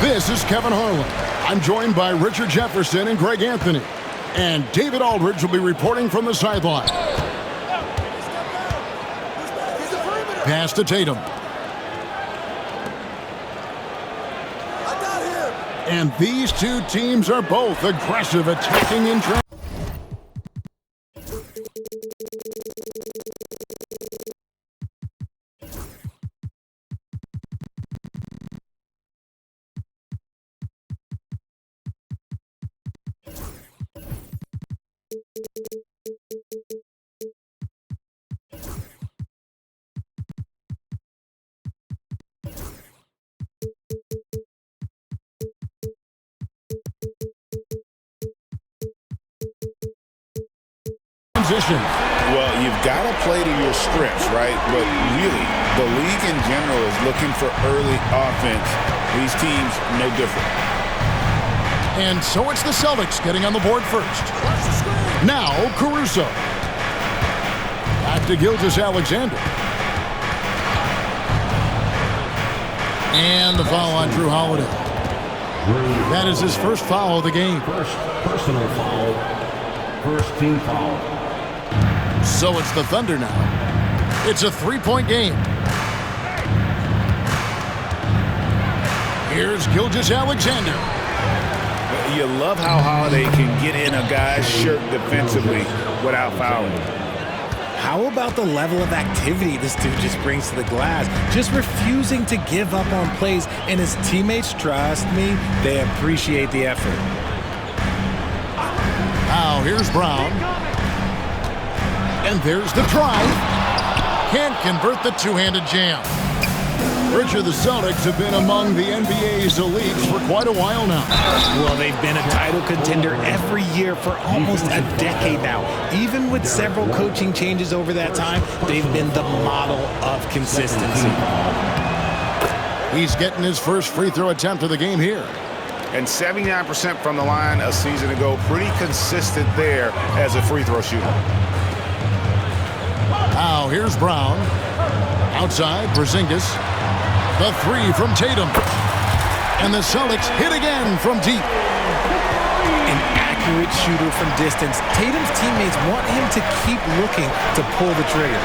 This is Kevin Harlan. I'm joined by Richard Jefferson and Greg Anthony. And David Aldridge will be reporting from the sideline. Pass to Tatum. And these two teams are both aggressive, attacking in transition. Well, you've got to play to your strengths, right? But really, the league in general is looking for early offense. These teams, no different. And so it's the Celtics getting on the board first. Now, Caruso. Back to Gilgeous-Alexander. And the foul on Jrue Holiday. That is his first foul of the game. First personal foul. First team foul. So it's the Thunder now. It's a three-point game. Here's Gilgeous-Alexander. You love how Holiday can get in a guy's shirt defensively without fouling. How about the level of activity this dude just brings to the glass? Just refusing to give up on plays, and his teammates, trust me, they appreciate the effort. Now here's Brown. And there's the drive. Can't convert the two-handed jam. Richard, the Celtics have been among the NBA's elites for quite a while now. Well, they've been a title contender every year for almost a decade now. Even with several coaching changes over that time, they've been the model of consistency. He's getting his first free throw attempt of the game here. And 79% from the line a season ago. Pretty consistent there as a free throw shooter. Now here's Brown. Outside, Porzingis. The three from Tatum. And the Celtics hit again from deep. An accurate shooter from distance. Tatum's teammates want him to keep looking to pull the trigger.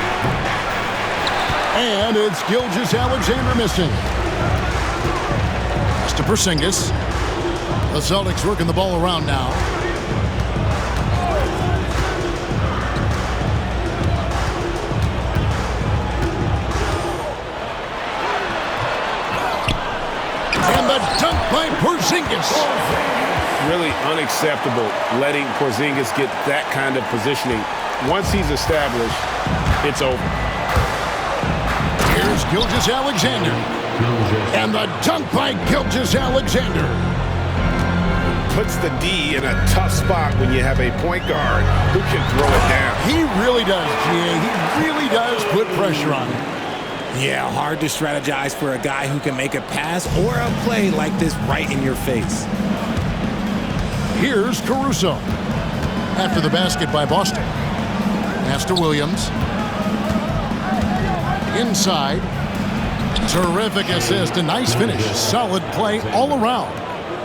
And it's Gilgeous-Alexander missing. Pass to Porzingis. The Celtics working the ball around now. Dunk by Porzingis. Really unacceptable letting Porzingis get that kind of positioning. Once he's established, it's over. Here's Gilgeous-Alexander. And the dunk by Gilgeous-Alexander. Puts the D in a tough spot when you have a point guard who can throw it down. He really does, G.A. He really does put pressure on him. Yeah, hard to strategize for a guy who can make a pass or a play like this right in your face. Here's Caruso. After the basket by Boston. Pass to Williams. Inside. Terrific assist. A nice finish. Solid play all around.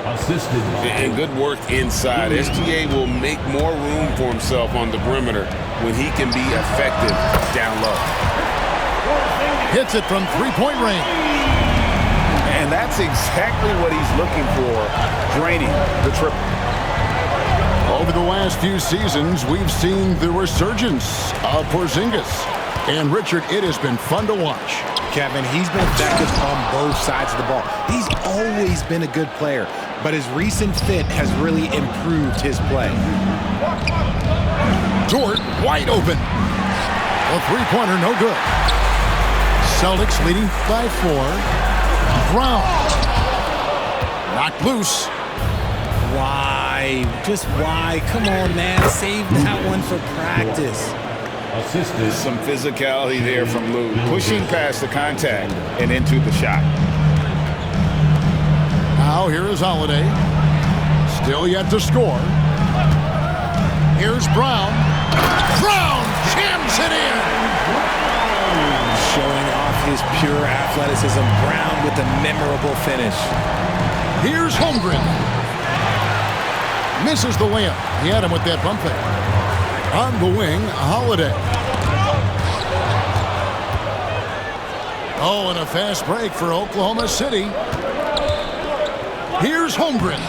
Assisted. And good work inside. SGA will make more room for himself on the perimeter when he can be effective down low. Hits it from three-point range. And that's exactly what he's looking for, draining the triple. Over the last few seasons, we've seen the resurgence of Porzingis. And Richard, it has been fun to watch. Kevin, he's been effective on both sides of the ball. He's always been a good player, but his recent fit has really improved his play. Dort wide open. A three-pointer, no good. Celtics leading by 4. Brown. Knocked loose. Why? Just why? Come on, man. Save that one for practice. Assisted. Some physicality there from Lou. Pushing past the contact and into the shot. Now here is Holiday. Still yet to score. Here's Brown. Brown jams it in. Showing off his pure athleticism. Brown with a memorable finish. Here's Holmgren. Misses the layup. He had him with that bump fake. On the wing, Holiday. Oh, and a fast break for Oklahoma City. Here's Holmgren.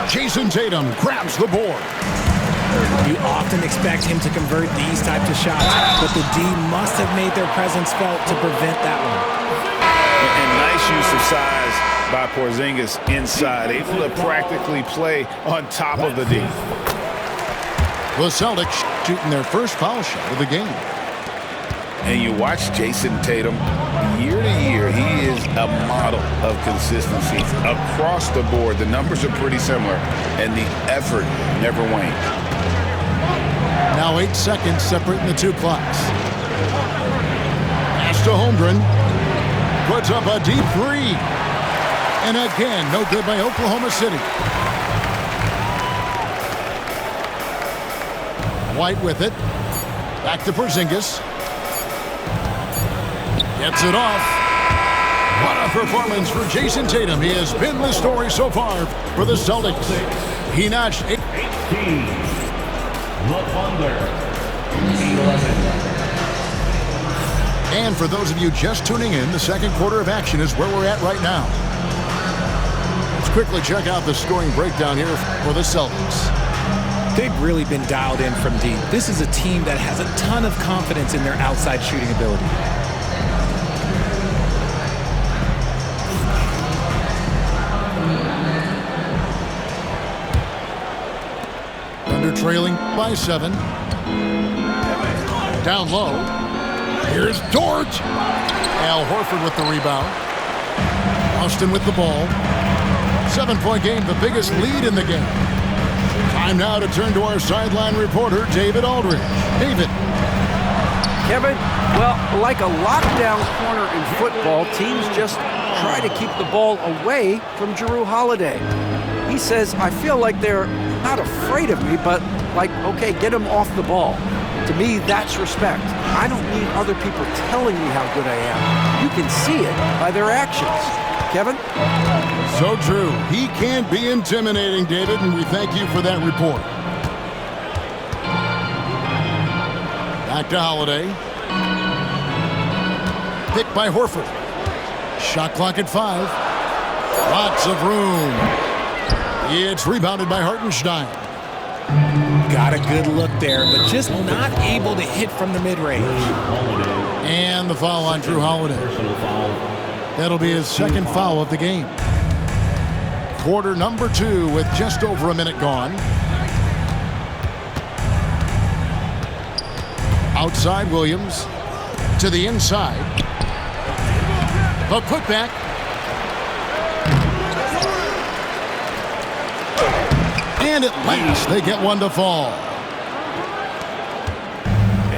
Jason Tatum grabs the board. You often expect him to convert these types of shots, but the D must have made their presence felt to prevent that one. And nice use of size by Porzingis inside, able to practically play on top of the D. The Celtics shooting their first foul shot of the game. And you watch Jason Tatum, year to year, he is a model of consistency across the board. The numbers are pretty similar, and the effort never wanes. Now 8 seconds separating the two clocks. Pass to Holmgren. Puts up a deep three. And again, no good by Oklahoma City. White with it. Back to Porzingis. Gets it off. What a performance for Jason Tatum. He has been the story so far for the Celtics. He notched 18. The Thunder, 11. And for those of you just tuning in, the second quarter of action is where we're at right now. Let's quickly check out the scoring breakdown here for the Celtics. They've really been dialed in from deep. This is a team that has a ton of confidence in their outside shooting ability. Trailing by 7. Down low. Here's George. Al Horford with the rebound. Austin with the ball. 7-point game, the biggest lead in the game. Time now to turn to our sideline reporter, David Aldridge. David. Kevin, well, like a lockdown corner in football, teams just try to keep the ball away from Jrue Holiday. He says, I feel like they're not afraid of me, but like, okay, get him off the ball. To me, that's respect. I don't need other people telling me how good I am. You can see it by their actions. Kevin? So true. He can be intimidating, David, and we thank you for that report. Back to Holiday. Picked by Horford. Shot clock at 5. Lots of room. It's rebounded by Hartenstein. Got a good look there, but just not able to hit from the mid-range. And the foul on Jrue Holiday. That'll be his second foul of the game. Quarter number 2 with just over a minute gone. Outside Williams to the inside. The putback. And at last, they get one to fall.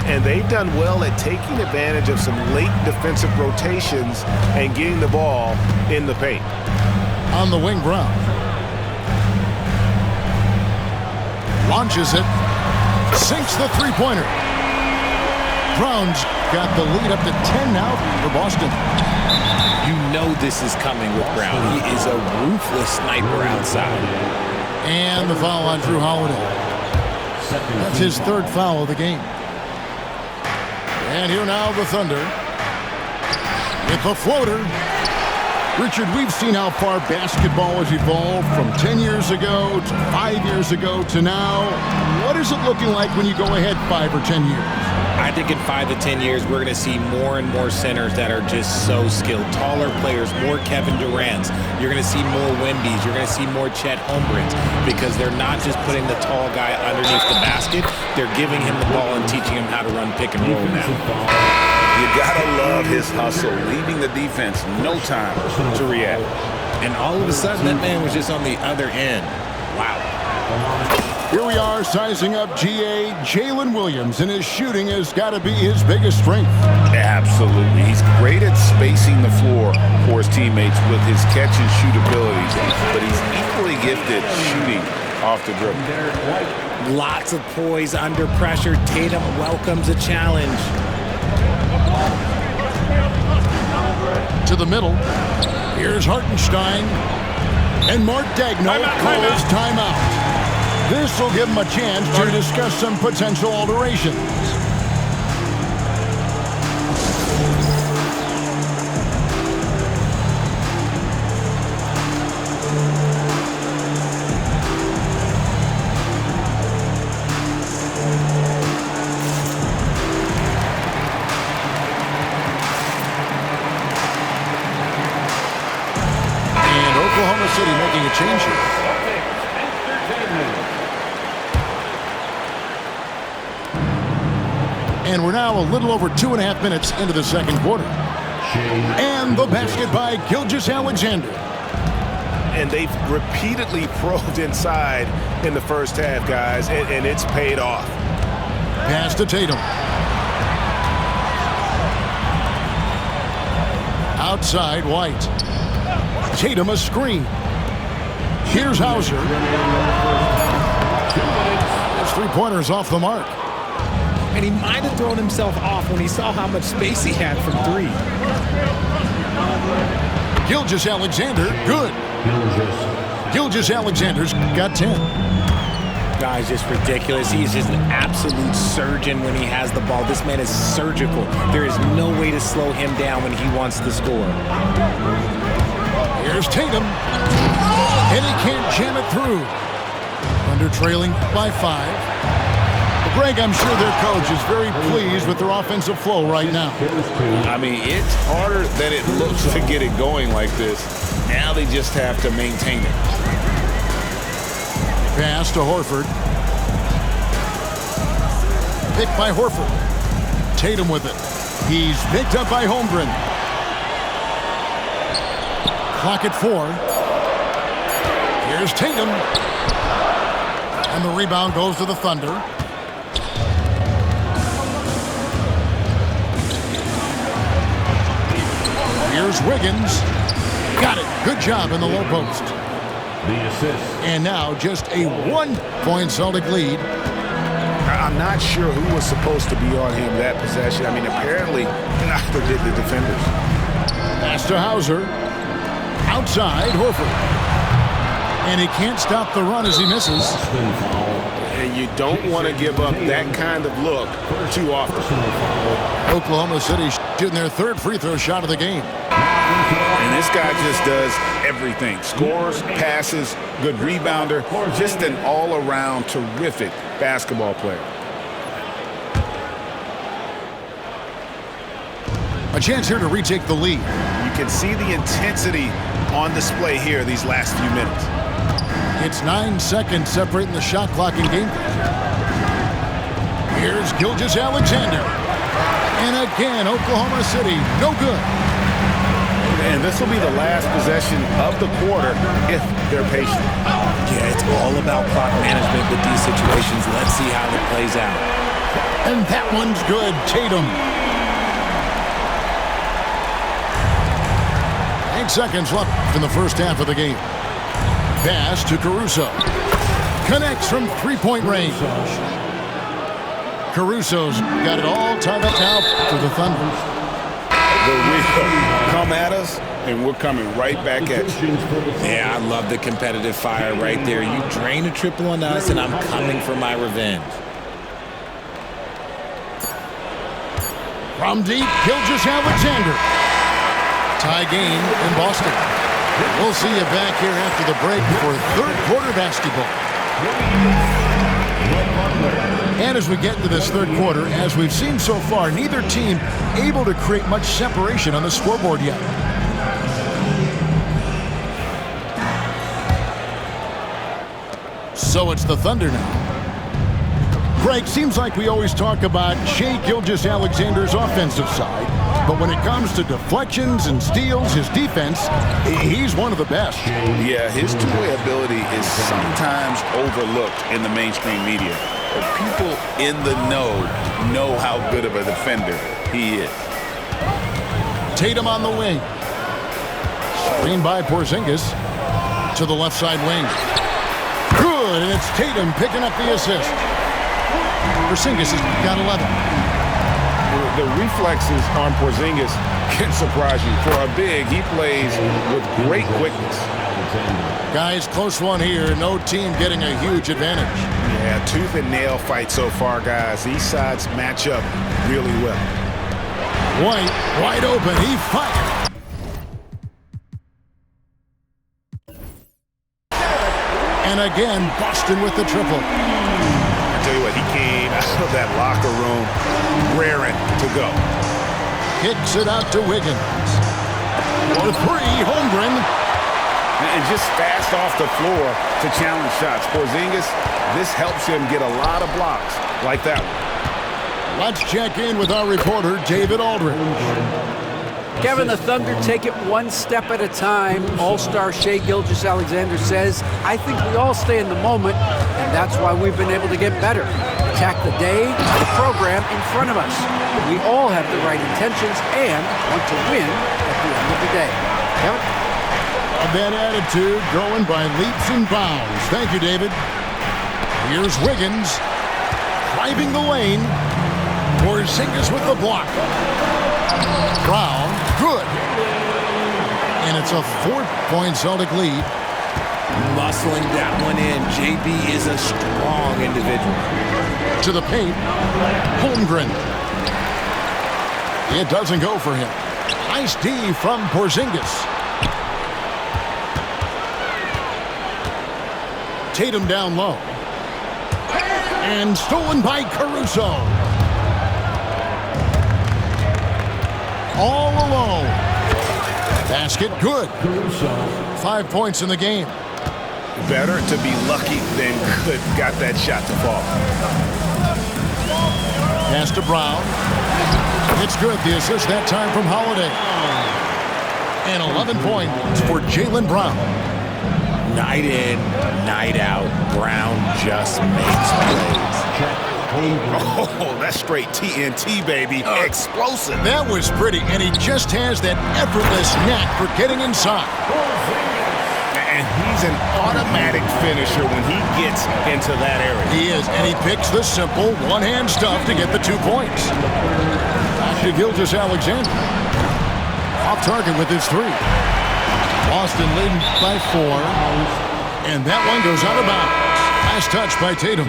And they've done well at taking advantage of some late defensive rotations and getting the ball in the paint. On the wing, Brown. Launches it. Sinks the three-pointer. Brown's got the lead up to 10 now for Boston. You know this is coming with Brown. He is a ruthless sniper outside. And the foul on Jrue Holiday. That's his third foul of the game. And here now the Thunder. With the floater. Richard, we've seen how far basketball has evolved from 10 years ago to 5 years ago to now. What is it looking like when you go ahead 5 or 10 years? I think in 5 to 10 years, we're going to see more and more centers that are just so skilled. Taller players, more Kevin Durant's. You're going to see more Wemby's. You're going to see more Chet Holmgrens because they're not just putting the tall guy underneath the basket. They're giving him the ball and teaching him how to run pick and roll now. You gotta love his hustle, leaving the defense no time to react. And all of a sudden, that man was just on the other end. Wow. Here we are sizing up GA. Jalen Williams, and his shooting has got to be his biggest strength. Absolutely. He's great at spacing the floor for his teammates with his catch and shoot abilities, but he's equally gifted shooting off the dribble. Lots of poise under pressure. Tatum welcomes a challenge. To the middle. Here's Hartenstein. And Mark Daigneault calls timeout. This will give him a chance to discuss some potential alterations. Oklahoma City making a change here. And we're now a little over 2.5 minutes into the second quarter. And the basket by Gilgeous-Alexander. And they've repeatedly probed inside in the first half, guys, and it's paid off. Pass to Tatum. Outside, White. Tatum a screen. Here's Hauser. His three-pointer's off the mark. And he might have thrown himself off when he saw how much space he had from three. Gilgeous-Alexander, good. Gilgeous-Alexander's got 10. Guy's just ridiculous. He's just an absolute surgeon when he has the ball. This man is surgical. There is no way to slow him down when he wants to score. Here's Tatum. And he can't jam it through. Under trailing by 5. Greg, I'm sure their coach is very pleased with their offensive flow right now. I mean, it's harder than it looks to get it going like this. Now they just have to maintain it. Pass to Horford. Picked by Horford. Tatum with it. He's picked up by Holmgren. Clock at 4. Here's Tatum. And the rebound goes to the Thunder. Here's Wiggins. Got it. Good job in the low post. The assist. And now just a 1-point Celtic lead. I'm not sure who was supposed to be on him that possession. I mean, apparently neither did the defenders. Pass to Hauser. Outside, Horford. And he can't stop the run as he misses. And you don't want to give up that kind of look too often. Oklahoma City shooting their third free throw shot of the game. And this guy just does everything. Scores, passes, good rebounder. Just an all-around terrific basketball player. A chance here to retake the lead. You can see the intensity on display here these last few minutes. It's 9 seconds separating the shot clock and game clock. Here's Gilgeous-Alexander. And again, Oklahoma City, no good. And this will be the last possession of the quarter if they're patient. Yeah, it's all about clock management with these situations. Let's see how it plays out. And that one's good. Tatum. 8 seconds left in the first half of the game. Pass to Caruso. Connects from three-point range. Caruso's got it all tied up now for the Thunder. Come at us, and we're coming right back at you. Yeah, I love the competitive fire right there. You drain a triple on us, and I'm coming for my revenge. From deep, Gilgeous-Alexander. Tie game in Boston. We'll see you back here after the break for third quarter basketball. And as we get into this third quarter, as we've seen so far, neither team able to create much separation on the scoreboard yet. So it's the Thunder now. Greg, seems like we always talk about Shai Gilgeous-Alexander's offensive side, but when it comes to deflections and steals, his defense, he's one of the best. Yeah, his two-way ability is sometimes overlooked in the mainstream media. But people in the know how good of a defender he is. Tatum on the wing. Screen by Porzingis to the left side wing. Good, and it's Tatum picking up the assist. Porzingis has got 11. The reflexes on Porzingis can surprise you. For a big, he plays with great quickness. Alexander. Guys, close one here. No team getting a huge advantage. Yeah, tooth and nail fight so far, guys. These sides match up really well. White, wide open. He fired. And again, Boston with the triple. I tell you what, he came out of that locker room raring to go. Kicks it out to Wiggins. For three, Holmgren. And just fast off the floor to challenge shots. Porzingis, this helps him get a lot of blocks like that one. Let's check in with our reporter, David Aldridge. Kevin, the Thunder take it one step at a time. All-star Shai Gilgeous-Alexander says, I think we all stay in the moment, and that's why we've been able to get better. Attack the day, the program in front of us. We all have the right intentions and want to win at the end of the day. Kevin? That attitude growing by leaps and bounds. Thank you, David. Here's Wiggins driving the lane. Porzingis with the block. Brown, good. And it's a 4-point Celtic lead. Muscling that one in. JB is a strong individual. To the paint. Holmgren. It doesn't go for him. Nice D from Porzingis. Tatum down low. And stolen by Caruso. All alone. Basket good. 5 points in the game. Better to be lucky than good. Got that shot to fall. Pass to Brown. It's good. The assist that time from Holiday. And 11 points for Jaylen Brown. Night in, night out, Brown just makes plays. Oh, that's straight TNT, baby. Explosive. That was pretty, and he just has that effortless knack for getting inside. And he's an automatic finisher when he gets into that area. He is, and he picks the simple one-hand stuff to get the 2 points. Back to Gilgeous-Alexander. Off target with his three. Boston leading by 4, and that one goes out of bounds. Last touch by Tatum.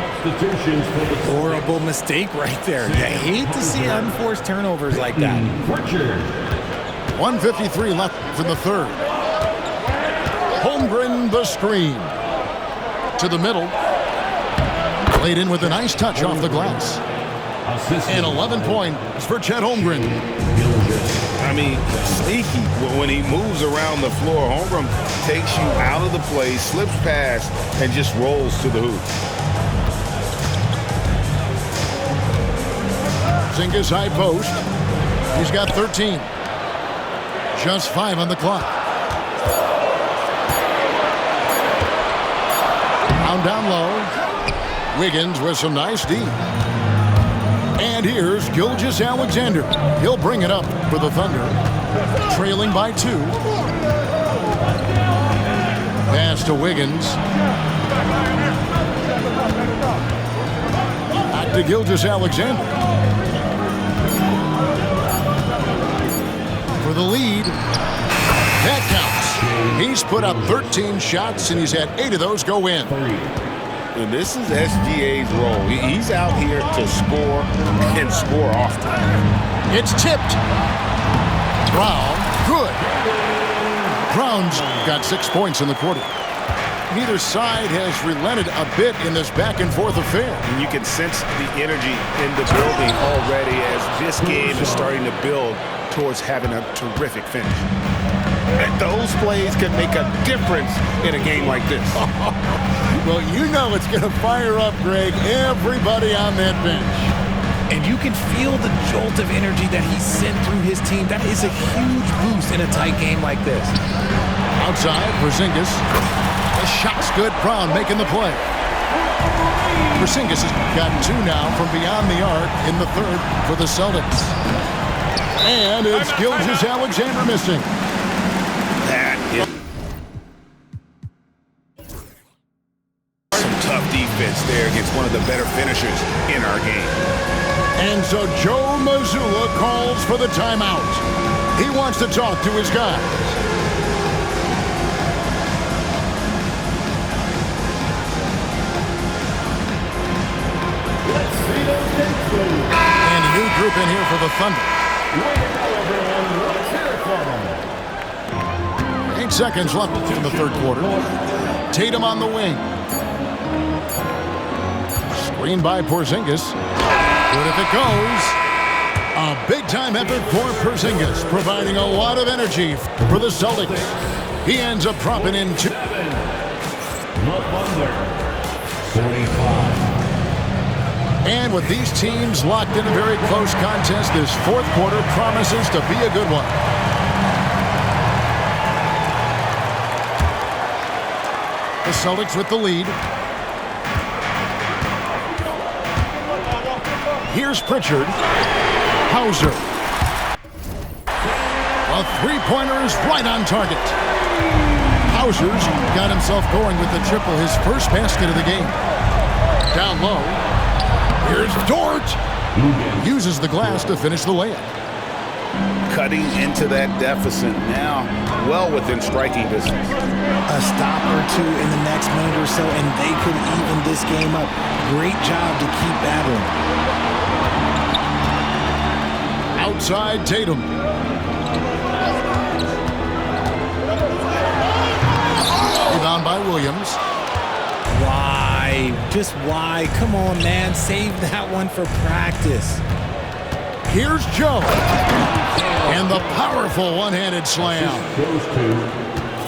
Horrible mistake right there. You hate to see unforced turnovers like that. 1:53 left in the third. Holmgren the screen. To the middle. Laid in with a nice touch off the glass. And 11 points for Chet Holmgren. I mean, sneaky. When he moves around the floor, Holmgren takes you out of the play, slips past, and just rolls to the hoop. Porzingis high post. He's got 13. Just 5 on the clock. Down low. Wiggins with some nice D. And here's Gilgeous-Alexander. He'll bring it up for the Thunder. Trailing by 2. Pass to Wiggins. Back to Gilgeous-Alexander. For the lead. That counts. He's put up 13 shots, and he's had 8 of those go in. And this is SGA's role. He's out here to score and score often. It's tipped. Brown, good. Brown's got 6 points in the quarter. Neither side has relented a bit in this back-and-forth affair. And you can sense the energy in the building already as this game is starting to build towards having a terrific finish. And those plays can make a difference in a game like this. Well, you know it's going to fire up, Greg, everybody on that bench. And you can feel the jolt of energy that he sent through his team. That is a huge boost in a tight game like this. Outside, Porzingis. The shot's good. Brown making the play. Porzingis has got 2 now from beyond the arc in the third for the Celtics. And it's Gilgeous-Alexander missing. That is some tough defense there against one of the better finishers in our game. And so Joe Mazzulla calls for the timeout. He wants to talk to his guys. here for the Thunder. 8 seconds left in the third quarter. Tatum on the wing. Screen by Porzingis. Good if it goes. A big-time effort for Porzingis, providing a lot of energy for the Celtics. He ends up dropping in 2. The Thunder, 45. And with these teams locked in a very close contest, this fourth quarter promises to be a good one. The Celtics with the lead. Here's Pritchard. Hauser. A three-pointer is right on target. Hauser's got himself going with the triple, his first basket of the game. Down low. Here's Dort. Uses the glass to finish the layup. Cutting into that deficit now, well within striking distance. A stop or two in the next minute or so, and they could even this game up. Great job to keep battling. Outside Tatum. Rebound by Williams. Why? Just why? Come on, man. Save that one for practice. Here's Joe. And the powerful one-handed slam.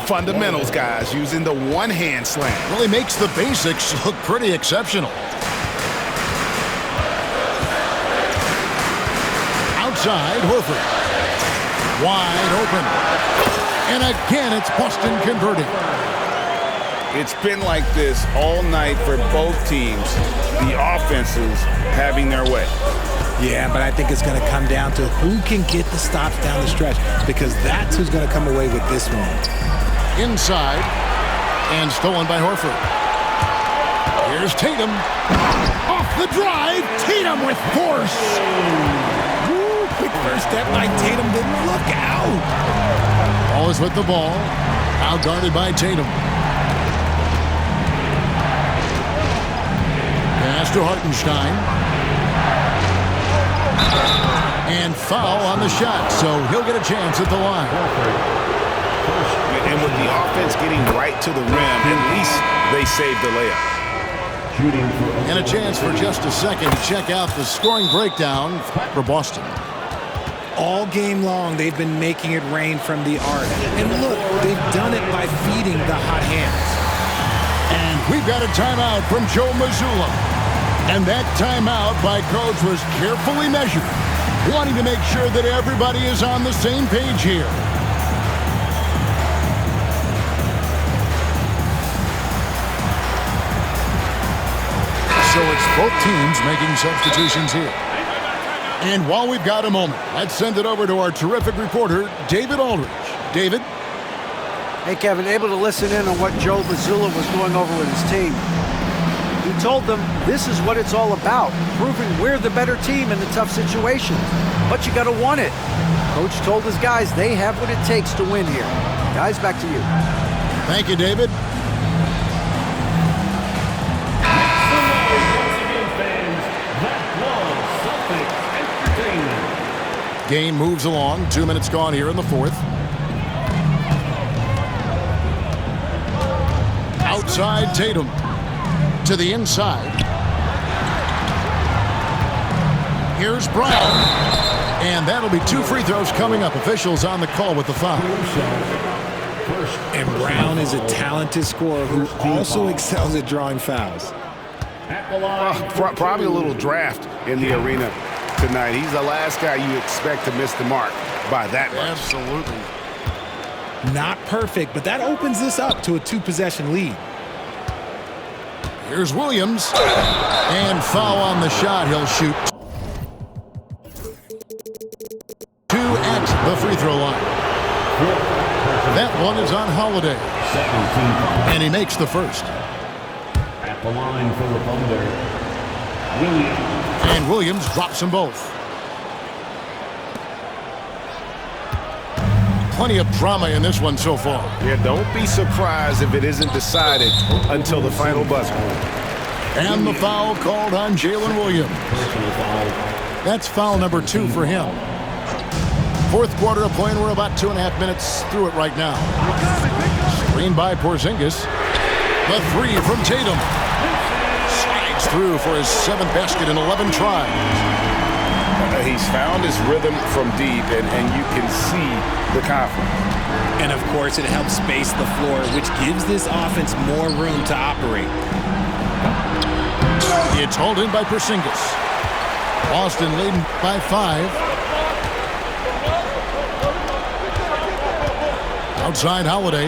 Fundamentals, guys, using the one-hand slam. Really makes the basics look pretty exceptional. Outside, Horford. Wide open. And again, it's Boston converting. It's been like this all night for both teams. The offenses having their way. Yeah, but I think it's going to come down to who can get the stops down the stretch, because that's who's going to come away with this one. Inside, and stolen by Horford. Here's Tatum. Off the drive, Tatum with force. Woo, quick first step by Tatum, then look out. Ball is with the ball. Out guarded by Tatum. Pass to Hartenstein. And foul on the shot, so he'll get a chance at the line. And with the offense getting right to the rim, at least they saved the layup. And a chance for just a second to check out the scoring breakdown for Boston. All game long, they've been making it rain from the arc. And look, they've done it by feeding the hot hands. And we've got a timeout from Joe Mazzulla. And that timeout by coach was carefully measured, wanting to make sure that everybody is on the same page here. So it's both teams making substitutions here. And while we've got a moment, let's send it over to our terrific reporter, David Aldridge. David? Hey, Kevin, able to listen in on what Joe Mazzulla was going over with his team. He told them this is what it's all about, proving we're the better team in the tough situations. But you got to want it. Coach told his guys they have what it takes to win here. Guys, back to you. Thank you, David. Game moves along. 2 minutes gone here in the fourth. Outside Tatum. To the inside. Here's Brown. And that'll be 2 free throws coming up. Officials on the call with the foul. And Brown is a talented scorer who also excels at drawing fouls. Probably a little draft in the arena tonight. He's the last guy you expect to miss the mark by that much. Absolutely. Not perfect, but that opens this up to a 2-possession lead. Here's Williams. And foul on the shot. He'll shoot 2 at the free throw line. That one is on Holiday. And he makes the first. At the line for the Thunder, Williams. And Williams drops them both. Plenty of drama in this one so far. Yeah, don't be surprised if it isn't decided until the final buzzer. And the foul called on Jalen Williams. Personal foul, That's foul number 2 for him. Fourth quarter of play, and we're about 2.5 minutes through it right now. Screen by Porzingis. The 3 from Tatum. Slides through for his 7th basket in 11 tries. He's found his rhythm from deep, and you can see the confidence. And, of course, it helps space the floor, which gives this offense more room to operate. It's hauled in by Porzingis. Boston leading by 5. Outside Holiday.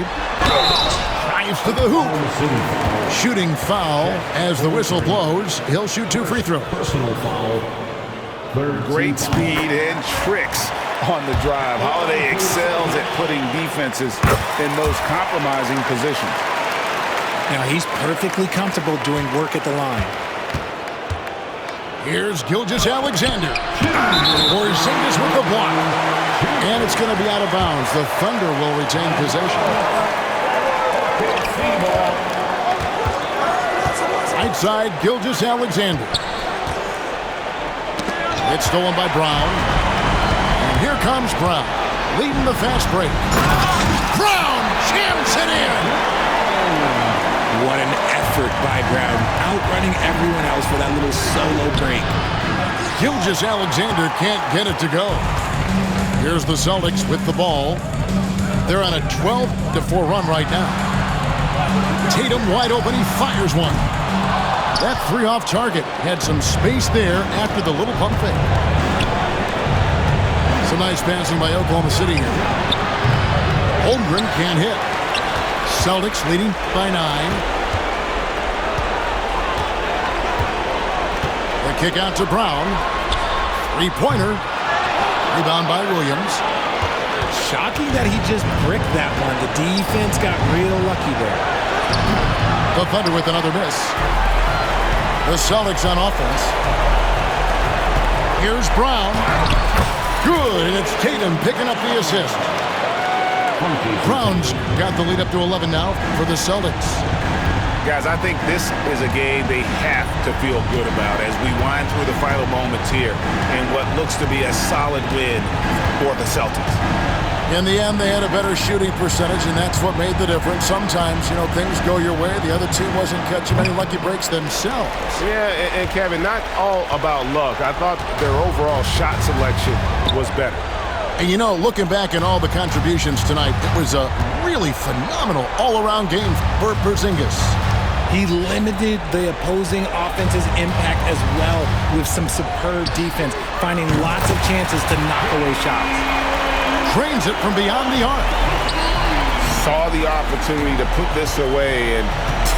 Drives to the hoop. Shooting foul as the whistle blows. He'll shoot 2 free throws. Personal foul. Great speed and tricks on the drive. Holiday excels at putting defenses in those compromising positions. Now, he's perfectly comfortable doing work at the line. Here's Gilgeous-Alexander. Porzingis with the block. And it's going to be out of bounds. The Thunder will retain possession. Right side, Gilgeous-Alexander. It's stolen by Brown. And here comes Brown, leading the fast break. Brown jams it in. What an effort by Brown, outrunning everyone else for that little solo break. Gilgeous-Alexander can't get it to go. Here's the Celtics with the ball. They're on a 12-4 run right now. Tatum wide open, he fires one. That 3 off target had some space there after the little pump fake. Some nice passing by Oklahoma City here. Holmgren can't hit. Celtics leading by 9. The kick out to Brown. 3-pointer. Rebound by Williams. Shocking that he just bricked that one. The defense got real lucky there. The Thunder with another miss. The Celtics on offense. Here's Brown. Good, and it's Tatum picking up the assist. Brown's got the lead up to 11 now for the Celtics. Guys, I think this is a game they have to feel good about as we wind through the final moments here in what looks to be a solid win for the Celtics. In the end, they had a better shooting percentage, and that's what made the difference. Sometimes, things go your way. The other team wasn't catching many lucky breaks themselves. Yeah, and Kevin, not all about luck. I thought their overall shot selection was better. And looking back at all the contributions tonight, it was a really phenomenal all-around game for Porzingis. He limited the opposing offense's impact as well with some superb defense, finding lots of chances to knock away shots. Drains it from beyond the arc. Saw the opportunity to put this away and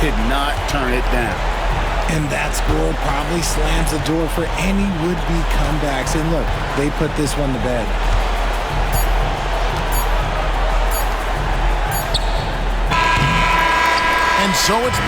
did not turn it down. And that score probably slams the door for any would-be comebacks. And look, they put this one to bed. And so it's